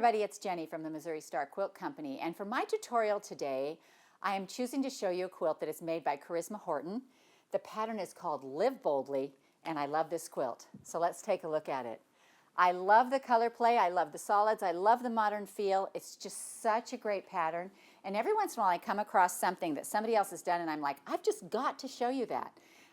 everybody, it's Jenny from the Missouri Star Quilt Company, and for my tutorial today I am choosing to show you a quilt that is made by Charisma Horton. The pattern is called Live Boldly, and I love this quilt. So let's take a look at it. I love the color play, I love the solids, I love the modern feel. It's just such a great pattern, and every once in a while I come across something that somebody else has done and I'm like, I've just got to show you that.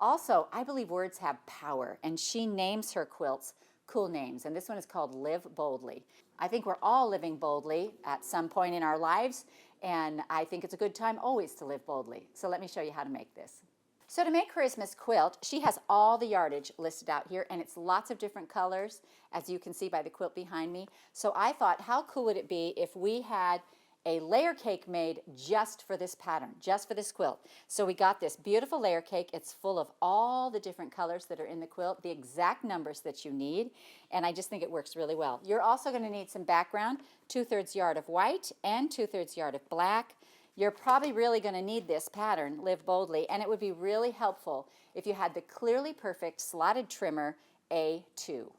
Also, I believe words have power, and she names her quilts cool names, and this one is called Live Boldly. I think we're all living boldly at some point in our lives, and I think it's a good time always to live boldly. So let me show you how to make this. So to make Charisma's quilt, she has all the yardage listed out here, and it's lots of different colors, as you can see by the quilt behind me. So I thought, how cool would it be if we had a layer cake made just for this pattern, just for this quilt. So we got this beautiful layer cake. It's full of all the different colors that are in the quilt, the exact numbers that you need, and I just think it works really well. You're also going to need some background, 2/3 yard of white and 2/3 yard of black. You're probably really going to need this pattern, Live Boldly, and it would be really helpful if you had the Clearly Perfect slotted trimmer A2.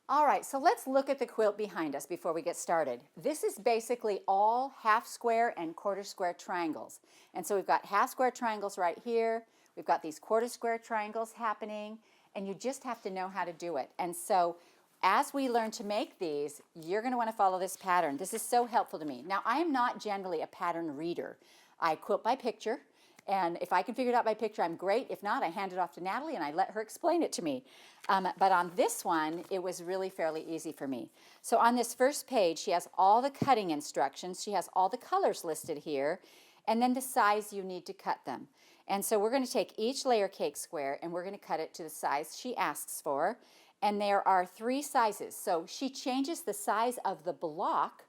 All right, so let's look at the quilt behind us before we get started. This is basically all half square and quarter square triangles. And so we've got half square triangles right here. We've got these quarter square triangles happening, and you just have to know how to do it. And so as we learn to make these, you're going to want to follow this pattern. This is so helpful to me. Now, I am not generally a pattern reader. I quilt by picture. And if I can figure it out by picture, I'm great. If not, I hand it off to Natalie and I let her explain it to me. But on this one, it was really fairly easy for me. So on this first page, she has all the cutting instructions. She has all the colors listed here, and then the size you need to cut them. And so we're going to take each layer cake square and we're going to cut it to the size she asks for. And there are 3 sizes. So she changes the size of the block,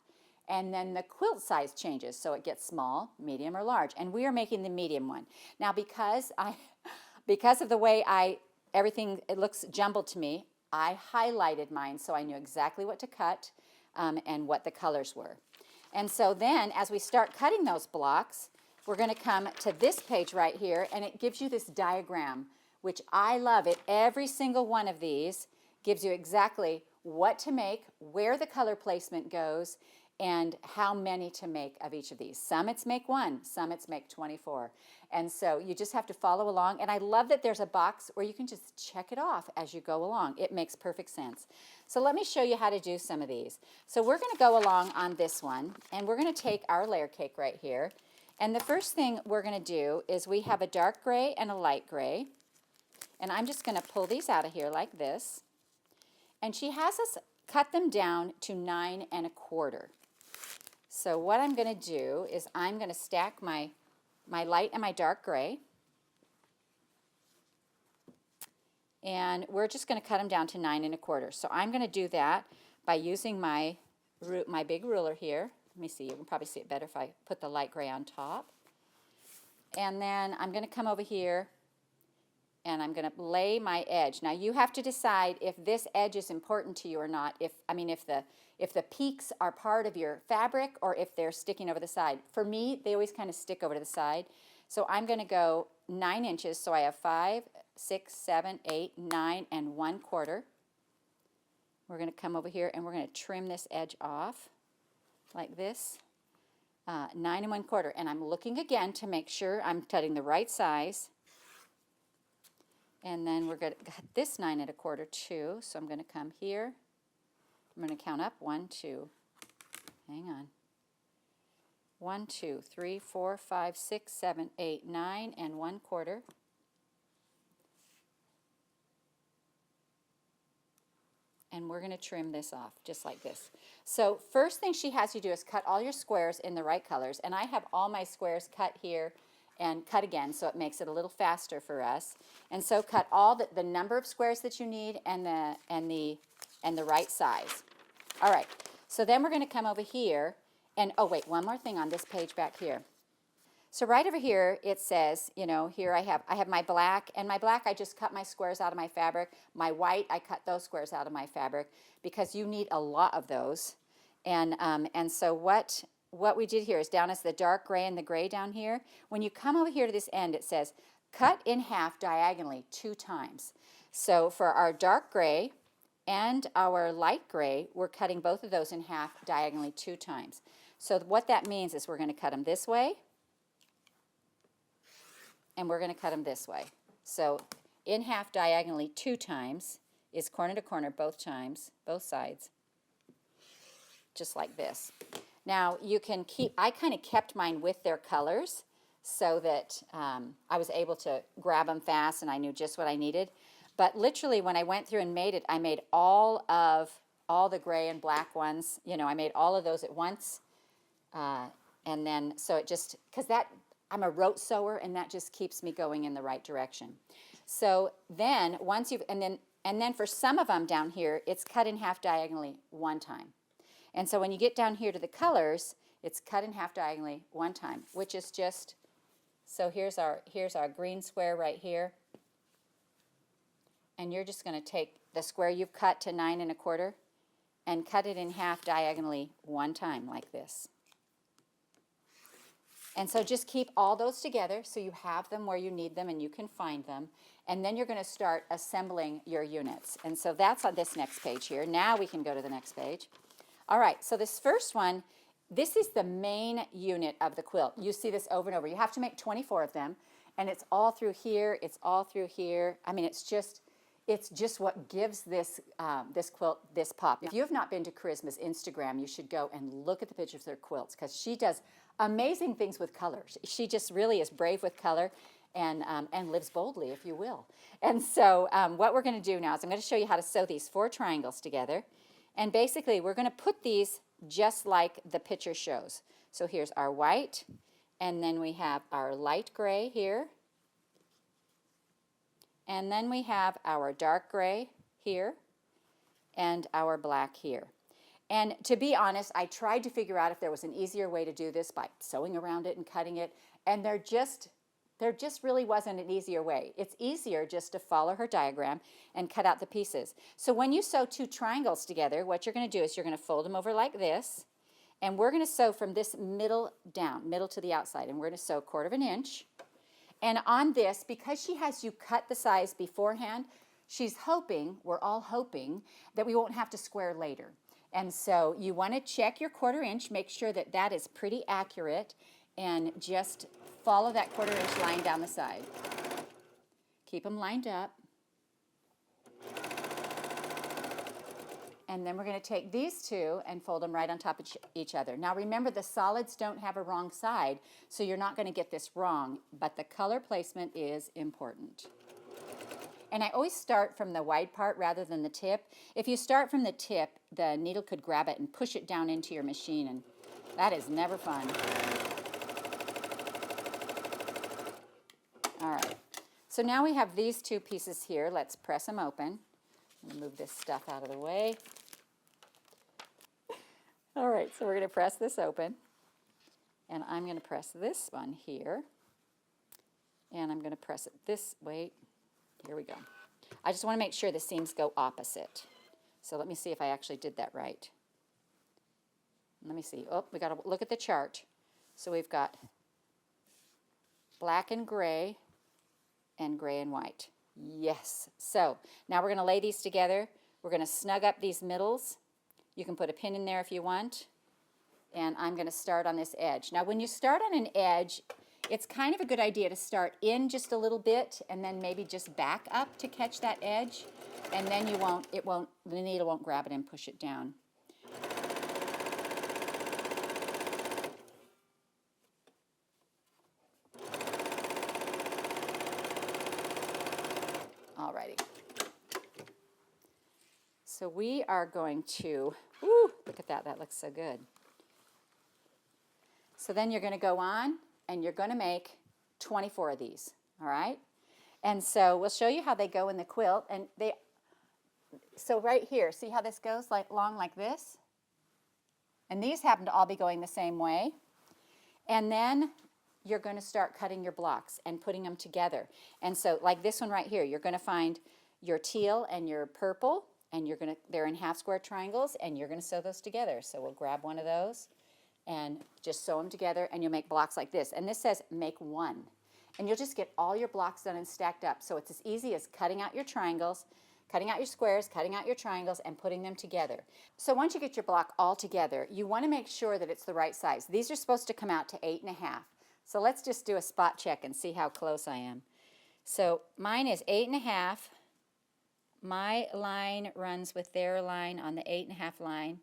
and then the quilt size changes, so it gets small, medium, or large. And we are making the medium one. Now, because of the way everything, it looks jumbled to me, I highlighted mine so I knew exactly what to cut and what the colors were. And so then, as we start cutting those blocks, we're going to come to this page right here, and it gives you this diagram, which I love. Every single one of these gives you exactly what to make, where the color placement goes, and how many to make of each of these. Some it's make 1, some it's make 24. And so you just have to follow along. And I love that there's a box where you can just check it off as you go along. It makes perfect sense. So let me show you how to do some of these. So we're going to go along on this one, and we're going to take our layer cake right here. And the first thing we're going to do is we have a dark gray and a light gray. And I'm just going to pull these out of here like this. And she has us cut them down to 9 1/4. So what I'm going to do is I'm going to stack my light and my dark gray. And we're just going to cut them down to 9 1/4. So I'm going to do that by using my big ruler here. Let me see, you can probably see it better if I put the light gray on top. And then I'm going to come over here and I'm going to lay my edge. Now you have to decide if this edge is important to you or not. If the peaks are part of your fabric or if they're sticking over the side. For me, they always kind of stick over to the side. So I'm going to go 9 inches. So I have 5, 6, 7, 8, 9 1/4. We're going to come over here and we're going to trim this edge off like this. 9 1/4. And I'm looking again to make sure I'm cutting the right size. And then we're going to cut this 9 1/4 too. So I'm going to come here. I'm going to count up 1, 2. Hang on. 1, 2, 3, 4, 5, 6, 7, 8, 9 1/4. And we're going to trim this off just like this. So first thing she has you do is cut all your squares in the right colors. And I have all my squares cut here and cut again, so it makes it a little faster for us. And so cut all the number of squares that you need and the right size. All right, so then we're going to come over here and, oh wait, one more thing on this page back here. So right over here it says, you know, here I have my black, and my black I just cut my squares out of my fabric. My white I cut those squares out of my fabric because you need a lot of those. And so what we did here is down as the dark gray and the gray down here. When you come over here to this end, it says cut in half diagonally 2 times. So for our dark gray, and our light gray, we're cutting both of those in half diagonally 2 times. So what that means is we're going to cut them this way, and we're going to cut them this way. So in half diagonally 2 times is corner to corner both times, both sides, just like this. Now you can keep, I kind of kept mine with their colors so that I was able to grab them fast and I knew just what I needed. But literally when I went through and made it, I made all the gray and black ones. You know, I made all of those at once. And then, so it just, because that, I'm a rote sewer and that just keeps me going in the right direction. So then once you've, and then for some of them down here, it's cut in half diagonally 1 time. And so when you get down here to the colors, it's cut in half diagonally 1 time, which is just, so here's our green square right here. And you're just going to take the square you've cut to 9 1/4 and cut it in half diagonally 1 time like this. And so just keep all those together so you have them where you need them and you can find them. And then you're going to start assembling your units. And so that's on this next page here. Now we can go to the next page. All right, so this first one, this is the main unit of the quilt. You see this over and over. You have to make 24 of them. And it's all through here. It's all through here. I mean, it's just what gives this this quilt this pop. If you have not been to Charisma's Instagram, you should go and look at the pictures of their quilts because she does amazing things with colors. She just really is brave with color and lives boldly, if you will. And so what we're going to do now is I'm going to show you how to sew these 4 triangles together. And basically, we're going to put these just like the picture shows. So here's our white, and then we have our light gray here. And then we have our dark gray here and our black here. And to be honest, I tried to figure out if there was an easier way to do this by sewing around it and cutting it, and there just really wasn't an easier way. It's easier just to follow her diagram and cut out the pieces. So when you sew 2 triangles together, what you're going to do is you're going to fold them over like this, and we're going to sew from this middle down, middle to the outside, and we're going to sew 1/4 inch. And on this, because she has you cut the size beforehand, she's hoping, we're all hoping, that we won't have to square later. And so you want to check your 1/4 inch, make sure that that is pretty accurate, and just follow that 1/4 inch line down the side. Keep them lined up. And then we're going to take these 2 and fold them right on top of each other. Now remember, the solids don't have a wrong side, so you're not going to get this wrong, but the color placement is important. And I always start from the wide part rather than the tip. If you start from the tip, the needle could grab it and push it down into your machine, and that is never fun. All right, so now we have these 2 pieces here. Let's press them open. Move this stuff out of the way. All right, so we're going to press this open. And I'm going to press this one here. And I'm going to press it this way. Here we go. I just want to make sure the seams go opposite. So let me see if I actually did that right. Let me see. Oh, we got to look at the chart. So we've got black and gray and white. Yes. So now we're going to lay these together. We're going to snug up these middles. You can put a pin in there if you want. And I'm going to start on this edge. Now when you start on an edge, it's kind of a good idea to start in just a little bit and then maybe just back up to catch that edge. And then the needle won't grab it and push it down. Alrighty. So we are going to, look at that, that looks so good. So then you're going to go on and you're going to make 24 of these, all right? And so we'll show you how they go in the quilt. And so right here, see how this goes long like this? And these happen to all be going the same way. And then you're going to start cutting your blocks and putting them together. And so like this one right here, you're going to find your teal and your purple, and they're in half square triangles, and you're going to sew those together. So we'll grab one of those and just sew them together, and you'll make blocks like this. And this says make 1. And you'll just get all your blocks done and stacked up. So it's as easy as cutting out your triangles, cutting out your squares, cutting out your triangles, and putting them together. So once you get your block all together, you want to make sure that it's the right size. These are supposed to come out to 8.5. So let's just do a spot check and see how close I am. So mine is 8.5. My line runs with their line on the 8.5 line,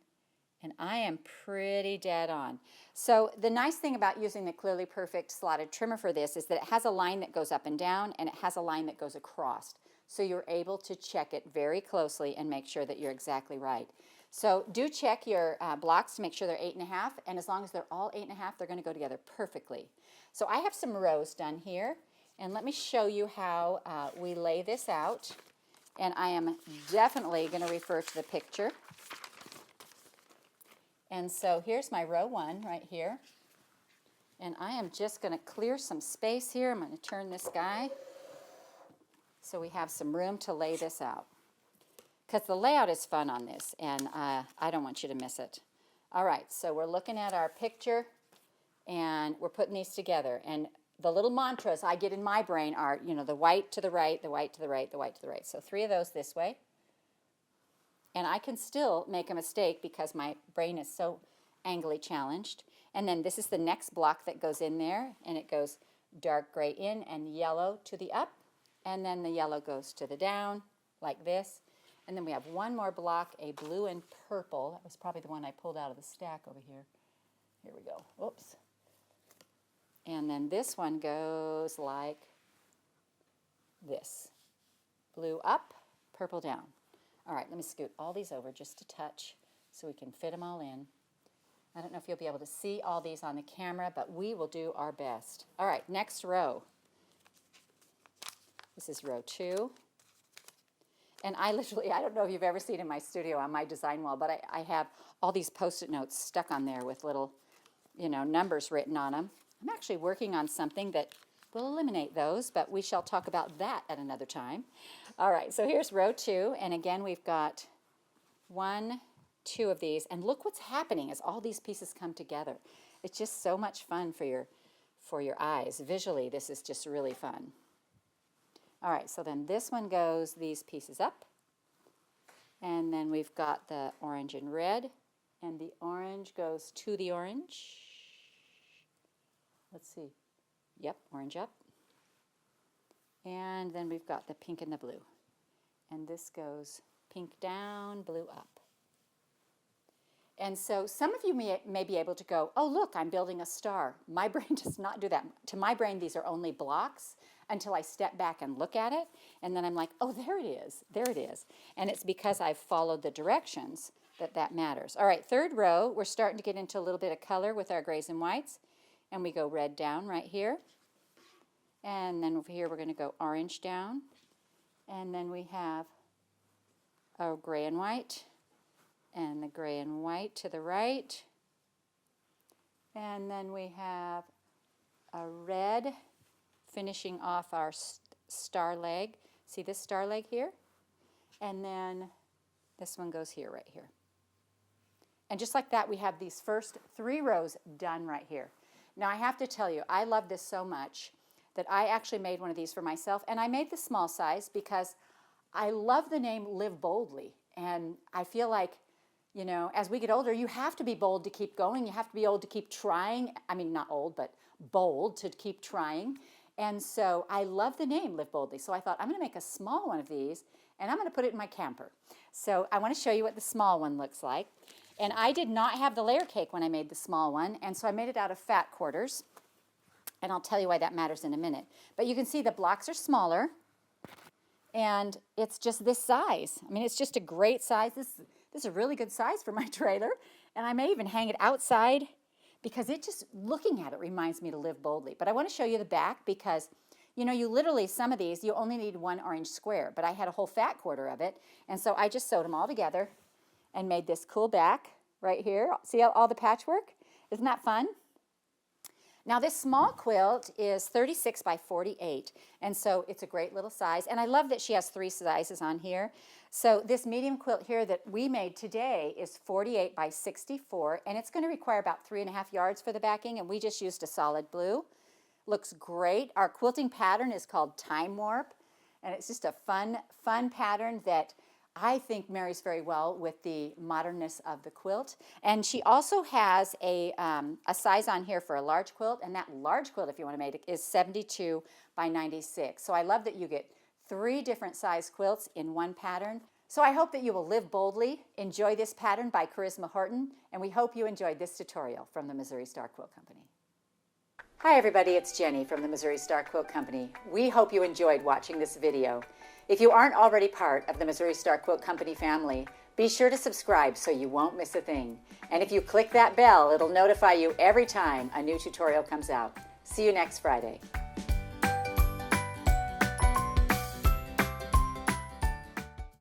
and I am pretty dead on. So the nice thing about using the Clearly Perfect slotted trimmer for this is that it has a line that goes up and down, and it has a line that goes across. So you're able to check it very closely and make sure that you're exactly right. So do check your blocks to make sure they're 8.5, and as long as they're all 8.5, they're going to go together perfectly. So I have some rows done here, and let me show you how we lay this out. And I am definitely going to refer to the picture. And so here's my row 1 right here. And I am just going to clear some space here. I'm going to turn this guy so we have some room to lay this out. Because the layout is fun on this, and I don't want you to miss it. All right, so we're looking at our picture, and we're putting these together. And the little mantras I get in my brain are, you know, the white to the right, the white to the right, the white to the right. So 3 of those this way. And I can still make a mistake because my brain is so angly challenged. And then this is the next block that goes in there, and it goes dark gray in and yellow to the up, and then the yellow goes to the down like this. And then we have one more block, a blue and purple. That was probably the one I pulled out of the stack over here. Here we go. Whoops. And then this one goes like this. Blue up, purple down. All right, let me scoot all these over just a touch so we can fit them all in. I don't know if you'll be able to see all these on the camera, but we will do our best. All right, next row. This is row 2. And I don't know if you've ever seen in my studio on my design wall, but I have all these Post-it notes stuck on there with little, you know, numbers written on them. I'm actually working on something that will eliminate those, but we shall talk about that at another time. All right, so here's row 2, and again we've got 1, 2 of these, and look what's happening as all these pieces come together. It's just so much fun for your eyes. Visually, this is just really fun. All right, so then this one goes these pieces up, and then we've got the orange and red, and the orange goes to the orange. Let's see. Yep, orange up. And then we've got the pink and the blue. And this goes pink down, blue up. And so some of you may be able to go, oh, look, I'm building a star. My brain does not do that. To my brain, these are only blocks until I step back and look at it. And then I'm like, oh, there it is. There it is. And it's because I've followed the directions that matters. All right, third row, we're starting to get into a little bit of color with our grays and whites. And we go red down right here. And then over here, we're going to go orange down. And then we have a gray and white. And the gray and white to the right. And then we have a red finishing off our star leg. See this star leg here? And then this one goes here, right here. And just like that, we have these first 3 rows done right here. Now, I have to tell you, I love this so much that I actually made one of these for myself. And I made the small size because I love the name Live Boldly. And I feel like, you know, as we get older, you have to be bold to keep going. You have to be old to keep trying. I mean, not old, but bold to keep trying. And so I love the name Live Boldly. So I thought, I'm going to make a small one of these, and I'm going to put it in my camper. So I want to show you what the small one looks like. And I did not have the layer cake when I made the small one, and so I made it out of fat quarters. And I'll tell you why that matters in a minute. But you can see the blocks are smaller, and it's just this size. I mean, it's just a great size. This is a really good size for my trailer. And I may even hang it outside because it just, looking at it reminds me to live boldly. But I want to show you the back because, you know, you literally, some of these, you only need 1 orange square. But I had a whole fat quarter of it. And so I just sewed them all together and made this cool back right here. See all the patchwork? Isn't that fun? Now this small quilt is 36 by 48, and so it's a great little size. And I love that she has 3 sizes on here. So this medium quilt here that we made today is 48 by 64, and it's going to require about 3.5 yards for the backing, and we just used a solid blue. Looks great. Our quilting pattern is called Time Warp, And it's just a fun pattern that I think marries very well with the modernness of the quilt. And she also has a size on here for a large quilt, and that large quilt, if you want to make it, is 72 by 96. So I love that you get 3 different size quilts in one pattern. So I hope that you will live boldly, enjoy this pattern by Charisma Horton, and we hope you enjoyed this tutorial from the Missouri Star Quilt Company. Hi everybody, it's Jenny from the Missouri Star Quilt Company. We hope you enjoyed watching this video. If you aren't already part of the Missouri Star Quilt Company family, be sure to subscribe so you won't miss a thing. And if you click that bell, it'll notify you every time a new tutorial comes out. See you next Friday.